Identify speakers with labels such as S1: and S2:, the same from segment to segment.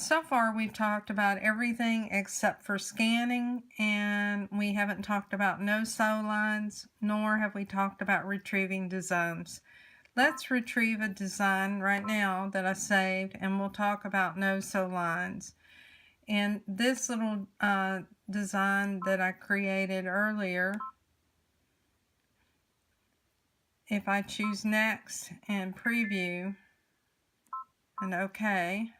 S1: So far we've talked about everything except for scanning, and we haven't talked about no-sew lines, nor have we talked about retrieving designs. Let's retrieve a design right now that I saved, and we'll talk about no-sew lines. And this little design that I created earlier, if I choose next and preview and OK,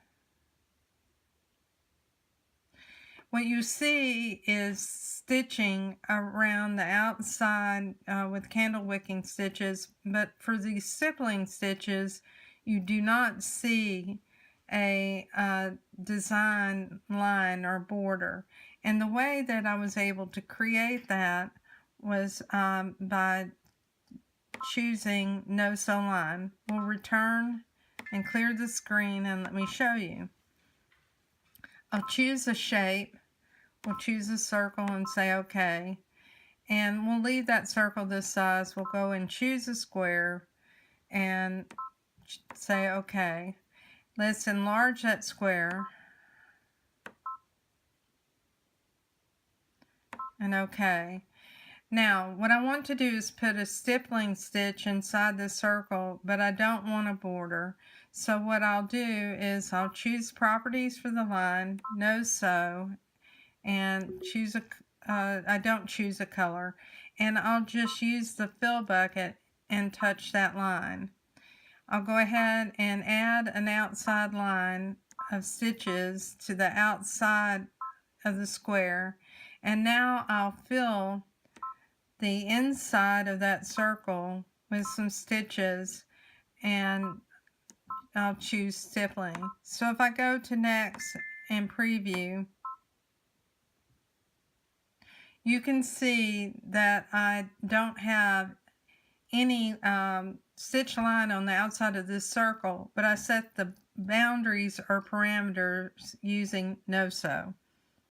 S1: what you see is stitching around the outside with candle wicking stitches, but for these stippling stitches, you do not see a design line or border. And the way that I was able to create that was by choosing no sew line. We'll return and clear the screen and let me show you. I'll choose a shape. We'll choose a circle and say OK. And we'll leave that circle this size. We'll go and choose a square and say OK. Let's enlarge that square. And OK. Now, what I want to do is put a stippling stitch inside the circle, but I don't want a border. So what I'll do is I'll choose properties for the line, no sew, and choose I don't choose a color, and I'll just use the fill bucket and touch that line. I'll go ahead and add an outside line of stitches to the outside of the square, and now I'll fill the inside of that circle with some stitches, and I'll choose stippling. So if I go to next and preview, you can see that I don't have any stitch line on the outside of this circle, but I set the boundaries or parameters using no sew.